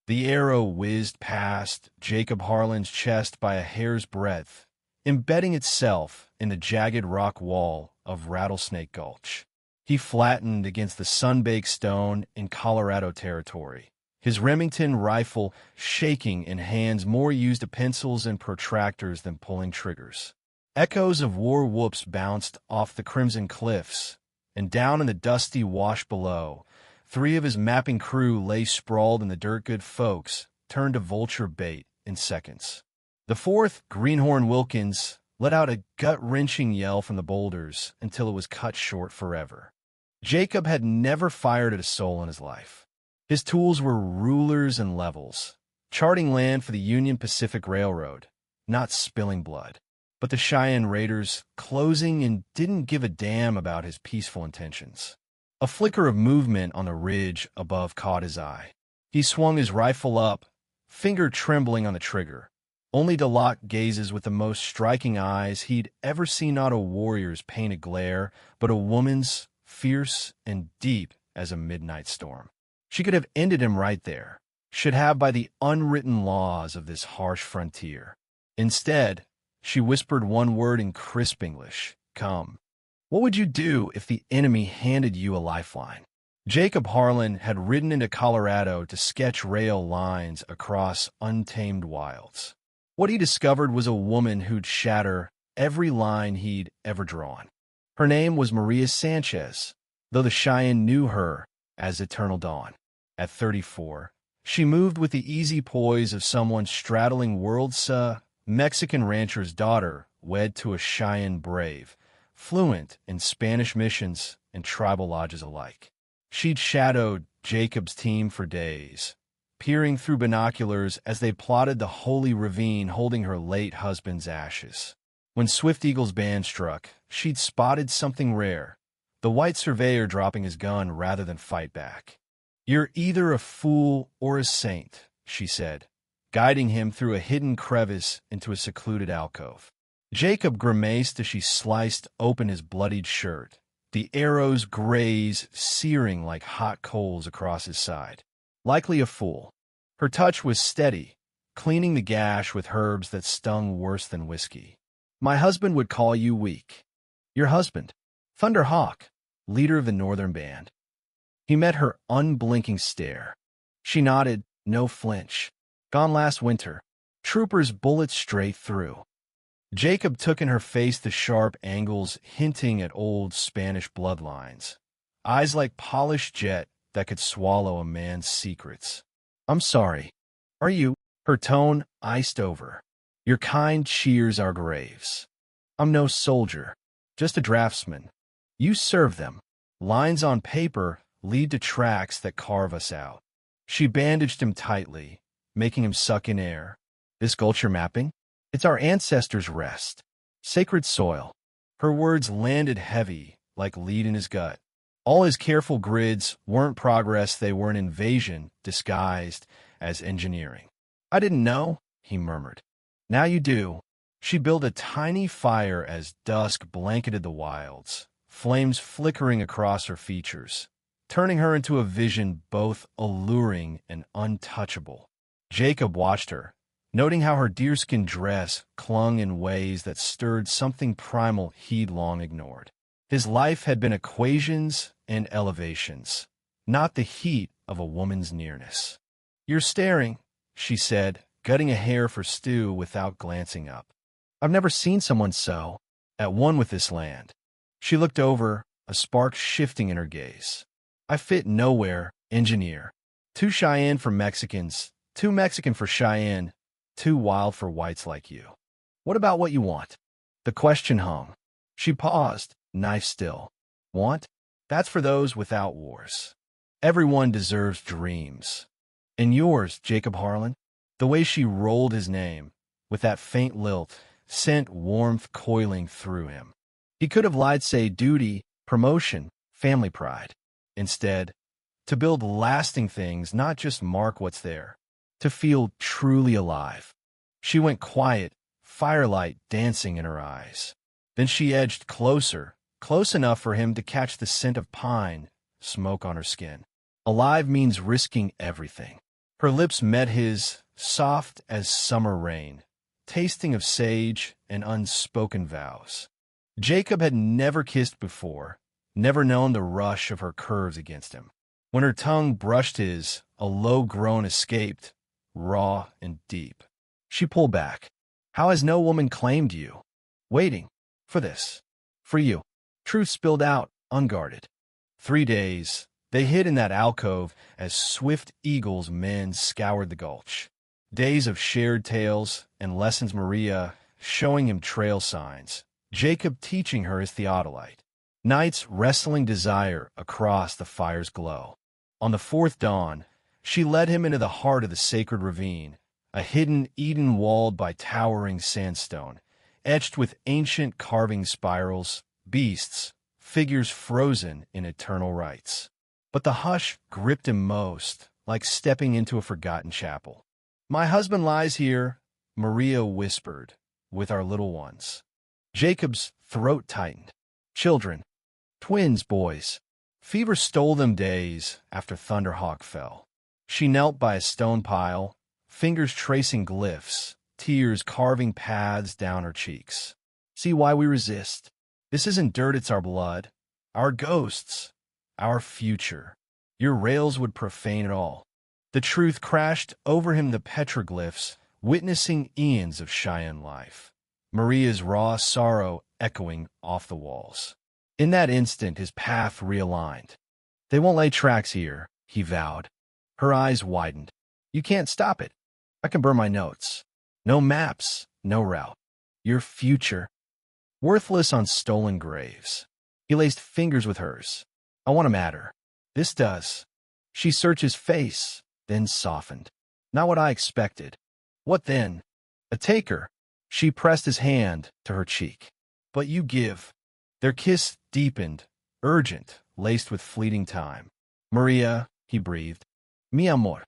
The arrow whizzed past Jacob Harlan's chest by a hair's breadth, embedding itself in the jagged rock wall of Rattlesnake Gulch. He flattened against the sun-baked stone in Colorado territory, his Remington rifle shaking in hands more used to pencils and protractors than pulling triggers. Echoes of war whoops bounced off the crimson cliffs, and down in the dusty wash below, 3 of his mapping crew lay sprawled in the dirt. Good folks turned to vulture bait in seconds. The 4th, Greenhorn Wilkins, let out a gut-wrenching yell from the boulders until it was cut short forever. Jacob had never fired at a soul in his life. His tools were rulers and levels, charting land for the Union Pacific Railroad, not spilling blood. But the Cheyenne Raiders closing and didn't give a damn about his peaceful intentions. A flicker of movement on the ridge above caught his eye. He swung his rifle up, finger trembling on the trigger, only to lock gazes with the most striking eyes he'd ever seen, not a warrior's painted glare, but a woman's, fierce and deep as a midnight storm. She could have ended him right there, should have by the unwritten laws of this harsh frontier. Instead, she whispered one word in crisp English, "Come." What would you do if the enemy handed you a lifeline? Jacob Harlan had ridden into Colorado to sketch rail lines across untamed wilds. What he discovered was a woman who'd shatter every line he'd ever drawn. Her name was Maria Sanchez, though the Cheyenne knew her as Eternal Dawn. At 34, she moved with the easy poise of someone straddling worlds, Mexican rancher's daughter, wed to a Cheyenne brave, fluent in Spanish missions and tribal lodges alike. She'd shadowed Jacob's team for days, peering through binoculars as they plotted the holy ravine holding her late husband's ashes. When Swift Eagle's band struck, she'd spotted something rare, the white surveyor dropping his gun rather than fight back. "You're either a fool or a saint," she said, guiding him through a hidden crevice into a secluded alcove. Jacob grimaced as she sliced open his bloodied shirt, the arrow's graze searing like hot coals across his side. Likely a fool. Her touch was steady, cleaning the gash with herbs that stung worse than whiskey. "My husband would call you weak." "Your husband?" "Thunder Hawk, leader of the Northern Band." He met her unblinking stare. She nodded, no flinch. "Gone last winter. Troopers bullets straight through." Jacob took in her face the sharp angles hinting at old Spanish bloodlines. Eyes like polished jet that could swallow a man's secrets. "I'm sorry. Are you?" Her tone iced over. "Your kind cheers our graves. I'm no soldier, just a draftsman. You serve them. Lines on paper lead to tracks that carve us out." She bandaged him tightly, making him suck in air. "This gulch you're mapping? It's our ancestors' rest. Sacred soil." Her words landed heavy, like lead in his gut. All his careful grids weren't progress, they were an invasion disguised as engineering. "I didn't know," he murmured. "Now you do." She built a tiny fire as dusk blanketed the wilds, flames flickering across her features, turning her into a vision both alluring and untouchable. Jacob watched her, noting how her deerskin dress clung in ways that stirred something primal he'd long ignored. His life had been equations and elevations, not the heat of a woman's nearness. "You're staring," she said, gutting a hair for stew without glancing up. "I've never seen someone so at one with this land." She looked over, a spark shifting in her gaze. "I fit nowhere, engineer. Too Cheyenne for Mexicans, too Mexican for Cheyenne, too wild for whites like you. What about what you want?" The question hung. She paused, knife still. "Want? That's for those without wars. Everyone deserves dreams. And yours, Jacob Harlan." The way she rolled his name, with that faint lilt, sent warmth coiling through him. He could have lied, say duty, promotion, family pride. Instead, to build lasting things, not just mark what's there. To feel truly alive. She went quiet, firelight dancing in her eyes. Then she edged closer, close enough for him to catch the scent of pine, smoke on her skin. Alive means risking everything. Her lips met his, soft as summer rain, tasting of sage and unspoken vows. Jacob had never kissed before, never known the rush of her curves against him. When her tongue brushed his, a low groan escaped, raw and deep. She pulled back. How has no woman claimed you? Waiting. For this. For you. Truth spilled out, unguarded. 3 days, they hid in that alcove as swift eagles men scoured the gulch. Days of shared tales and lessons, Maria showing him trail signs, Jacob teaching her his theodolite. Nights wrestling desire across the fire's glow. On the 4th dawn, she led him into the heart of the sacred ravine, a hidden Eden walled by towering sandstone, etched with ancient carving spirals, beasts, figures frozen in eternal rites. But the hush gripped him most, like stepping into a forgotten chapel. My husband lies here, Maria whispered, with our little ones. Jacob's throat tightened. Children. Twins, boys. Fever stole them days after Thunderhawk fell. She knelt by a stone pile, fingers tracing glyphs, tears carving paths down her cheeks. See why we resist. This isn't dirt, it's our blood. Our ghosts. Our future. Your rails would profane it all. The truth crashed over him, the petroglyphs, witnessing eons of Cheyenne life. Maria's raw sorrow echoing off the walls. In that instant, his path realigned. They won't lay tracks here, he vowed. Her eyes widened. You can't stop it. I can burn my notes. No maps, no route. Your future. Worthless on stolen graves. He laced fingers with hers. I want to matter. This does. She searched his face, then softened. Not what I expected. What then? A taker. She pressed his hand to her cheek. But you give. Their kiss deepened, urgent, laced with fleeting time. Maria, he breathed. Mi amor.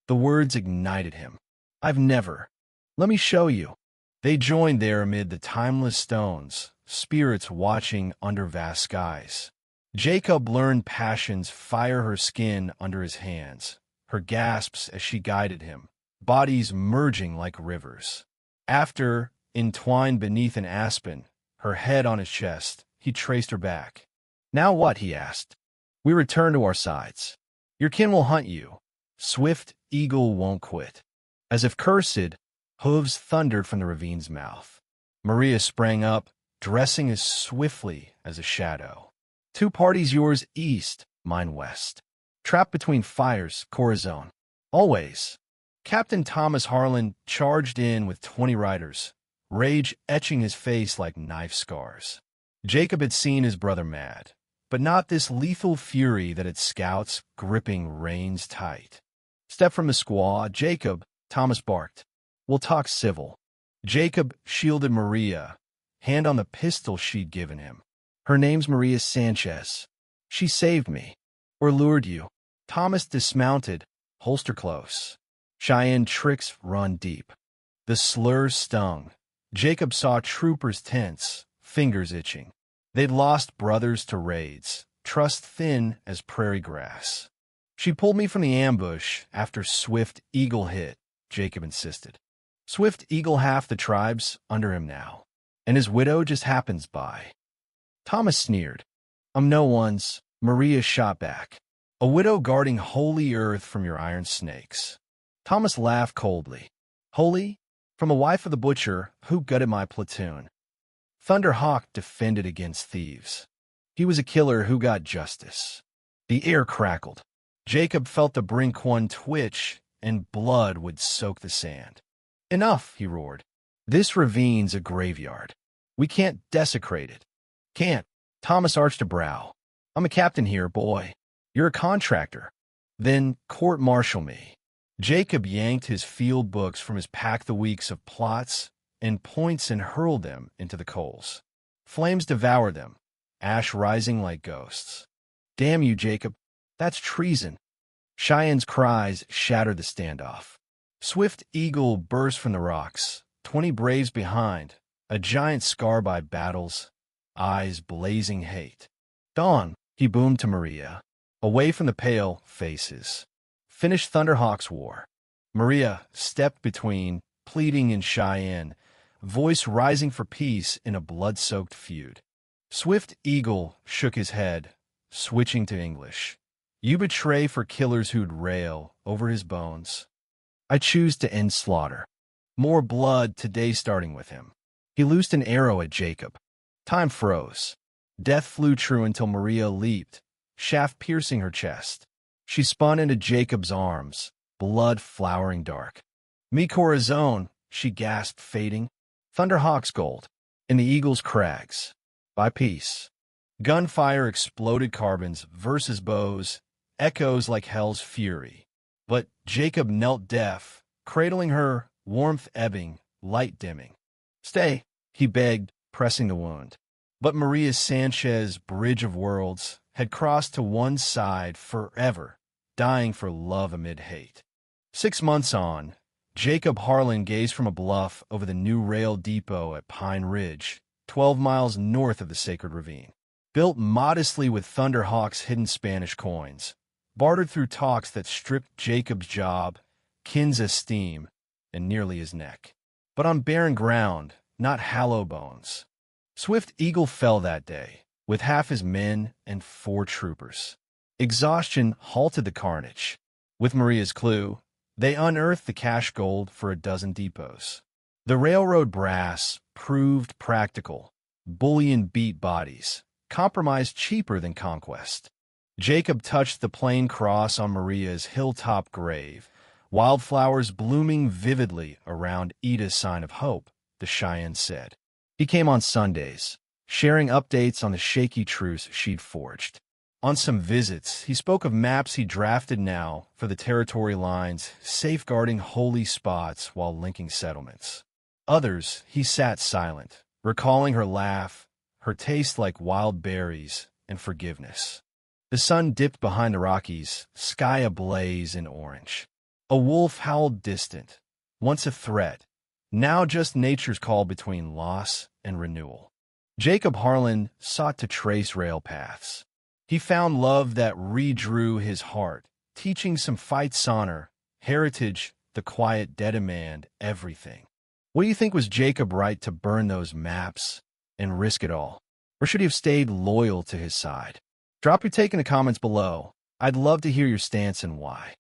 The words ignited him. I've never. Let me show you. They joined there amid the timeless stones, spirits watching under vast skies. Jacob learned passions fire her skin under his hands, her gasps as she guided him, bodies merging like rivers. After, entwined beneath an aspen, her head on his chest, he traced her back. Now what? He asked. We return to our sides. Your kin will hunt you. Swift eagle won't quit. As if cursed, hooves thundered from the ravine's mouth. Maria sprang up, dressing as swiftly as a shadow. 2 parties, yours east, mine west. Trapped between fires, Corazon. Always. Captain Thomas Harlan charged in with 20 riders, rage etching his face like knife scars. Jacob had seen his brother mad, but not this lethal fury that its scouts gripping reins tight. Step from the squaw, Jacob, Thomas barked. We'll talk civil. Jacob shielded Maria, hand on the pistol she'd given him. Her name's Maria Sanchez. She saved me. Or lured you. Thomas dismounted, holster close. Cheyenne tricks run deep. The slurs stung. Jacob saw troopers tense, fingers itching. They'd lost brothers to raids, trust thin as prairie grass. She pulled me from the ambush after Swift Eagle hit, Jacob insisted. Swift Eagle half the tribe's under him now, and his widow just happens by. Thomas sneered. I'm no one's. Maria shot back. A widow guarding holy earth from your iron snakes. Thomas laughed coldly. Holy? From a wife of the butcher who gutted my platoon. Thunderhawk defended against thieves. He was a killer who got justice. The air crackled. Jacob felt the brink one twitch, and blood would soak the sand. Enough, he roared. This ravine's a graveyard. We can't desecrate it. Can't. Thomas arched a brow. I'm a captain here, boy. You're a contractor. Then court-martial me. Jacob yanked his field books from his pack the weeks of plots and points and hurled them into the coals. Flames devoured them, ash rising like ghosts. Damn you, Jacob. That's treason. Cheyenne's cries shattered the standoff. Swift Eagle burst from the rocks, 20 braves behind, a giant scar by battles, eyes blazing hate. Dawn, he boomed to Maria. Away from the pale faces. Finish Thunderhawk's war. Maria stepped between, pleading in Cheyenne, voice rising for peace in a blood-soaked feud. Swift Eagle shook his head, switching to English. You betray for killers who'd rail over his bones. I choose to end slaughter. More blood today starting with him. He loosed an arrow at Jacob. Time froze. Death flew true until Maria leaped, shaft piercing her chest. She spun into Jacob's arms, blood flowering dark. Mi corazón, she gasped, fading. Thunderhawk's gold. In the eagle's crags. By peace. Gunfire exploded carbons versus bows, echoes like hell's fury. But Jacob knelt deaf, cradling her, warmth ebbing, light dimming. Stay, he begged, pressing the wound. But Maria Sanchez, bridge of worlds, had crossed to one side forever, dying for love amid hate. 6 months on, Jacob Harlan gazed from a bluff over the new rail depot at Pine Ridge, 12 miles north of the Sacred Ravine. Built modestly with Thunderhawk's hidden Spanish coins, bartered through talks that stripped Jacob's job, kin's esteem, and nearly his neck. But on barren ground, not hollow bones. Swift Eagle fell that day, with half his men and 4 troopers. Exhaustion halted the carnage. With Maria's clue, they unearthed the cache gold for a dozen depots. The railroad brass proved practical. Bullion beat bodies, compromised cheaper than conquest. Jacob touched the plain cross on Maria's hilltop grave, wildflowers blooming vividly around Ida's sign of hope, the Cheyenne said. He came on Sundays, sharing updates on the shaky truce she'd forged. On some visits, he spoke of maps he drafted now for the territory lines, safeguarding holy spots while linking settlements. Others, he sat silent, recalling her laugh, her taste like wild berries, and forgiveness. The sun dipped behind the Rockies, sky ablaze in orange. A wolf howled distant, once a threat, now just nature's call between loss and renewal. Jacob Harlan sought to trace rail paths. He found love that redrew his heart, teaching some fights honor, heritage, the quiet demand, everything. What do you think, was Jacob right to burn those maps and risk it all? Or should he have stayed loyal to his side? Drop your take in the comments below. I'd love to hear your stance and why.